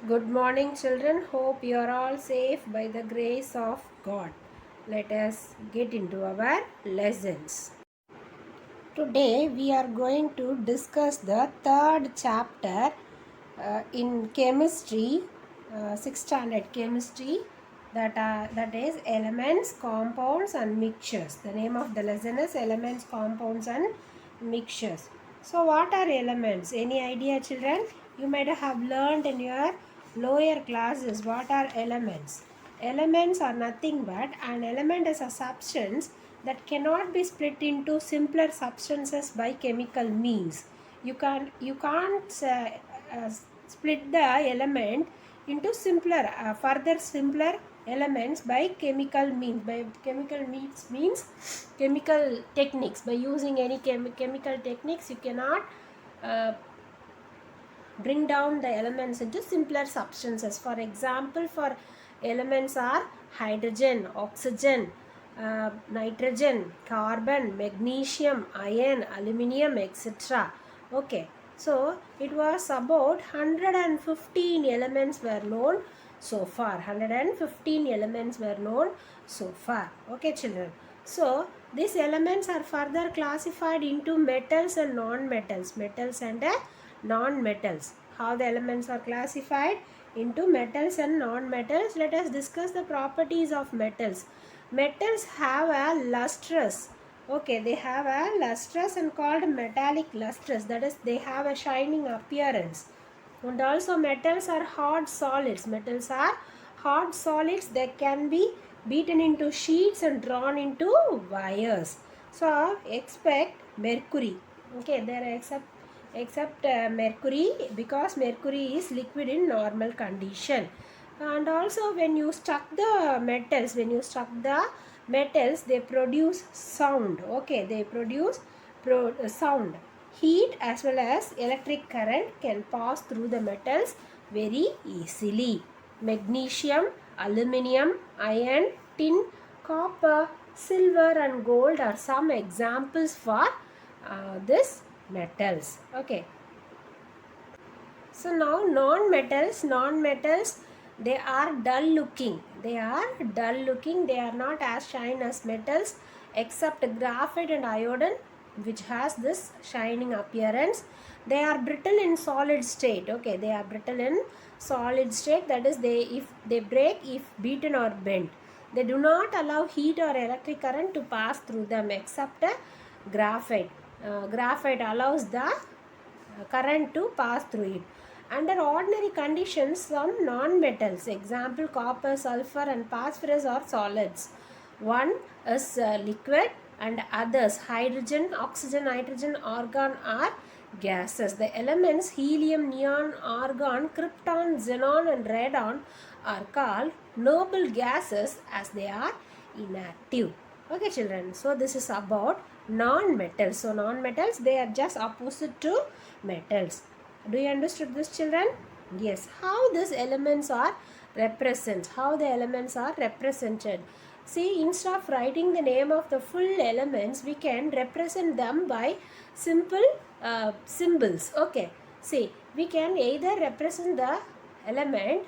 Good morning, children. Hope you are all safe by the grace of God. Let us get into our lessons. Today, we are going to discuss the third chapter in chemistry, 6th standard chemistry, that is elements, compounds, and mixtures. The name of the lesson is elements, compounds, and mixtures. So, what are elements? Any idea, children? You might have learned in your lower classes what are elements. Elements are nothing but an element is a substance that cannot be split into simpler substances by chemical means. You can't split the element into further simpler elements by chemical means. By chemical means chemical techniques. By using any chemical techniques, you cannot uh, bring down the elements into simpler substances. For example, for elements are hydrogen, oxygen, nitrogen, carbon, magnesium, iron, aluminium, etc. Okay, so it was about 115 elements were known so far. 115 elements were known so far. Okay, children. So these elements are further classified into metals and non-metals. Metals and non-metals. How the elements are classified into metals and non-metals. Let us discuss the properties of metals. Metals have a lustrous. Okay, they have a lustrous and called metallic lustrous. That is, they have a shining appearance. And also metals are hard solids. Metals are hard solids. They can be beaten into sheets and drawn into wires. So expect mercury. Okay, there are except mercury, because mercury is liquid in normal condition. And also when you struck the metals, they produce sound. Okay, they produce sound. Heat as well as electric current can pass through the metals very easily. Magnesium, aluminium, iron, tin, copper, silver, and gold are some examples for this metals. Okay, so now non-metals, they are dull looking. They are not as shine as metals, except graphite and iodine, which has this shining appearance. They are brittle in solid state. Okay, they are brittle in solid state. That is, if they break if beaten or bent. They do not allow heat or electric current to pass through them, except graphite. Graphite allows the current to pass through it. Under ordinary conditions, some non-metals, example copper, sulfur, and phosphorus, are solids. One is liquid, and others hydrogen, oxygen, nitrogen, argon are gases. The elements helium, neon, argon, krypton, xenon, and radon are called noble gases as they are inactive. Okay, children. So this is about non-metals. So non-metals, they are just opposite to metals. Do you understood this, children? Yes. How these elements are represented? How the elements are represented? See, instead of writing the name of the full elements, we can represent them by simple symbols. Okay. See, we can either represent the element,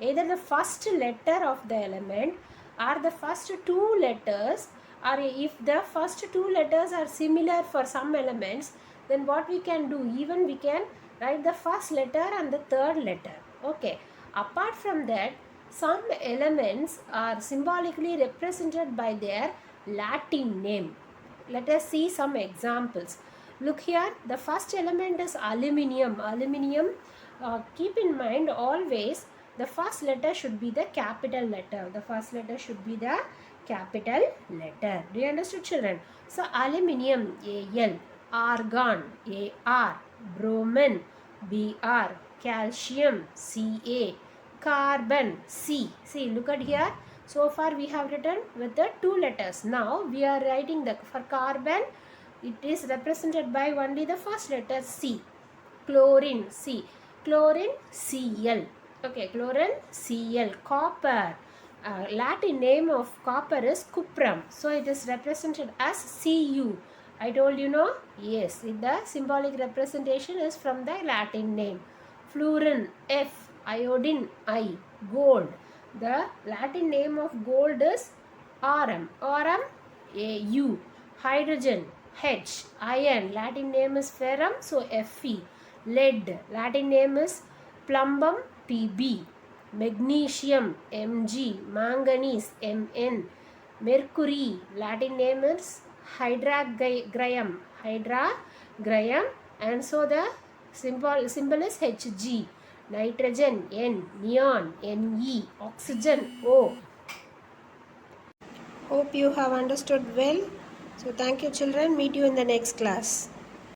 either the first letter of the element or the first two letters, or if the first two letters are similar for some elements, then what we can do, even we can write the first letter and the third letter. Okay, apart from that, some elements are symbolically represented by their Latin name. Let us see some examples. Look here, the first element is aluminium. Keep in mind always the first letter should be the capital letter. The first letter should be the capital letter. Do you understand, children? So aluminium, Al, argon, Ar, bromine, Br, calcium, Ca, carbon, C. See, look at here. So far we have written with the two letters. Now we are writing for carbon, it is represented by only the first letter C. Chlorine, C. Chlorine, Cl. Okay, chlorine, Cl. Copper, Latin name of copper is cuprum. So it is represented as Cu. I told you, no? Yes, the symbolic representation is from the Latin name. Fluorine, F. iodine, I, gold. The Latin name of gold is aurum, aurum, Au. Hydrogen, H. Iron, Latin name is ferrum, so Fe. Lead, Latin name is plumbum, Pb. Magnesium, Mg. Manganese, Mn. Mercury, Latin name is hydragrium, and so the symbol is Hg. Nitrogen, N. Neon, Ne. Oxygen, O. Hope you have understood well. So thank you children. Meet you in the next class.